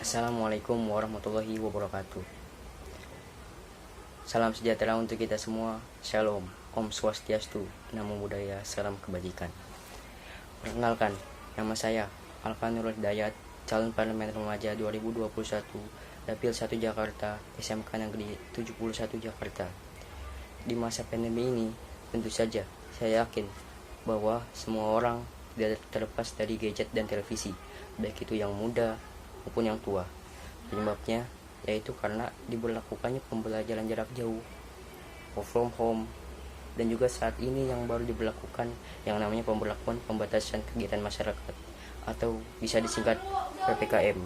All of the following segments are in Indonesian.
Assalamualaikum warahmatullahi wabarakatuh. Salam sejahtera untuk kita semua. Shalom, Om Swastiastu, Namo Buddhaya, salam kebajikan. Perkenalkan, nama saya Alka Nurul Hidayat, calon parlemen remaja 2021, Dapil 1 Jakarta, SMK Negeri 71 Jakarta. Di masa pandemi ini, tentu saja saya yakin bahwa semua orang tidak terlepas dari gadget dan televisi, baik itu yang muda maupun yang tua. Penyebabnya yaitu karena diberlakukannya pembelajaran jarak jauh, work from home, dan juga saat ini yang baru diberlakukan yang namanya pemberlakuan pembatasan kegiatan masyarakat atau bisa disingkat PPKM.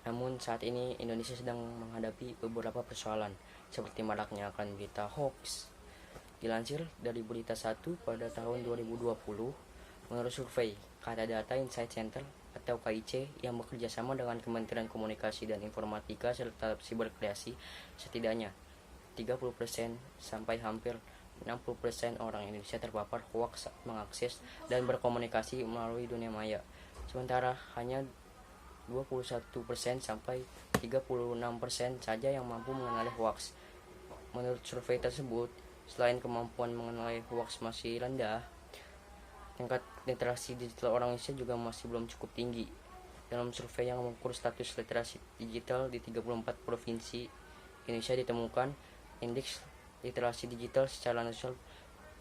Namun saat ini Indonesia sedang menghadapi beberapa persoalan seperti maraknya akan berita hoax. Dilansir dari Berita 1 pada tahun 2020, menurut survei Kata Data Insight Center atau KIC yang bekerja sama dengan Kementerian Komunikasi dan Informatika serta Siberkreasi, setidaknya 30% sampai hampir 60% orang Indonesia terpapar hoaks saat mengakses dan berkomunikasi melalui dunia maya. Sementara hanya 21% sampai 36% saja yang mampu mengenali hoaks. Menurut survei tersebut, selain kemampuan mengenali hoaks masih rendah, tingkat literasi digital orang Indonesia juga masih belum cukup tinggi. Dalam survei yang mengukur status literasi digital di 34 provinsi Indonesia ditemukan indeks literasi digital secara nasional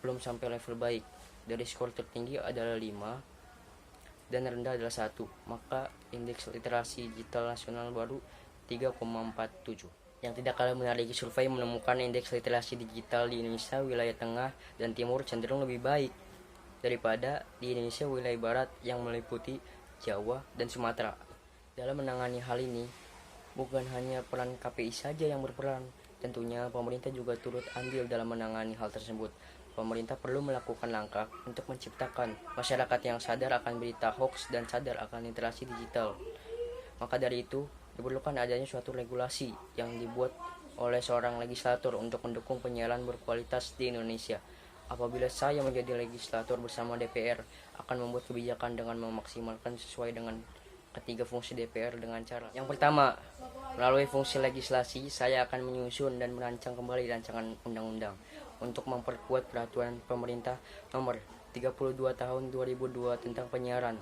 belum sampai level baik. Dari skor tertinggi adalah 5 dan rendah adalah 1, maka indeks literasi digital nasional baru 3,47. Yang tidak kalah menarik, survei menemukan indeks literasi digital di Indonesia wilayah tengah dan timur cenderung lebih baik daripada di Indonesia wilayah barat yang meliputi Jawa dan Sumatera. Dalam menangani hal ini, bukan hanya peran KPI saja yang berperan, tentunya pemerintah juga turut andil dalam menangani hal tersebut. Pemerintah perlu melakukan langkah untuk menciptakan masyarakat yang sadar akan berita hoax dan sadar akan literasi digital. Maka dari itu, diperlukan adanya suatu regulasi yang dibuat oleh seorang legislator untuk mendukung penyiaran berkualitas di Indonesia. Apabila saya menjadi legislator bersama DPR, akan membuat kebijakan dengan memaksimalkan sesuai dengan ketiga fungsi DPR dengan cara. Yang pertama, melalui fungsi legislasi, saya akan menyusun dan merancang kembali rancangan undang-undang untuk memperkuat peraturan pemerintah nomor 32 tahun 2002 tentang penyiaran.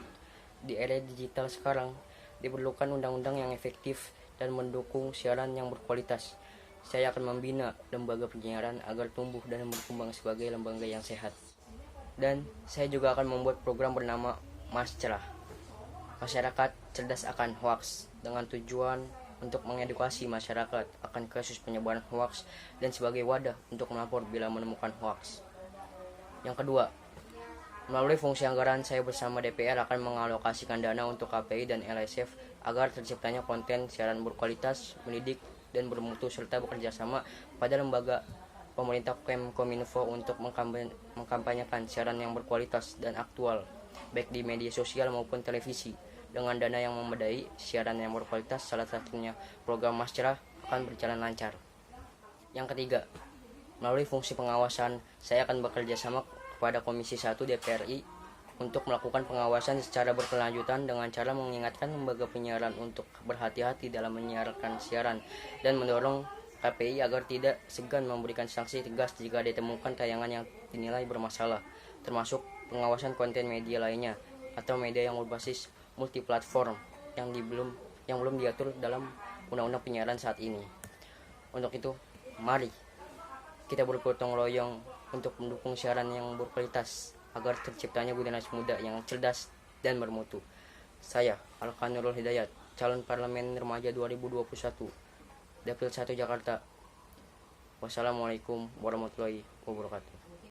Di era digital sekarang, diperlukan undang-undang yang efektif dan mendukung siaran yang berkualitas. Saya akan membina lembaga penyiaran agar tumbuh dan berkembang sebagai lembaga yang sehat. Dan saya juga akan membuat program bernama Mas Cerah, Masyarakat Cerdas akan Hoaks, dengan tujuan untuk mengedukasi masyarakat akan kasus penyebaran hoaks dan sebagai wadah untuk melapor bila menemukan hoaks. Yang kedua, melalui fungsi anggaran, saya bersama DPR akan mengalokasikan dana untuk KPI dan LSF agar terciptanya konten siaran berkualitas, mendidik, dan bermutu serta bekerja sama pada lembaga pemerintah Kominfo untuk mengkampanyekan siaran yang berkualitas dan aktual baik di media sosial maupun televisi. Dengan dana yang memadai, siaran yang berkualitas, salah satunya program Mas Cerah, akan berjalan lancar. Yang ketiga, melalui fungsi pengawasan, saya akan bekerja sama kepada Komisi 1 DPR RI untuk melakukan pengawasan secara berkelanjutan dengan cara mengingatkan lembaga penyiaran untuk berhati-hati dalam menyiarkan siaran dan mendorong KPI agar tidak segan memberikan sanksi tegas jika ditemukan tayangan yang dinilai bermasalah, termasuk pengawasan konten media lainnya atau media yang berbasis multiplatform yang belum diatur dalam undang-undang penyiaran saat ini. Untuk itu, mari kita bergotong royong untuk mendukung siaran yang berkualitas agar terciptanya generasi muda yang cerdas dan bermutu. Saya, Alka Nurul Hidayat, calon parlemen remaja 2021, Dapil 1 Jakarta. Wassalamualaikum warahmatullahi wabarakatuh.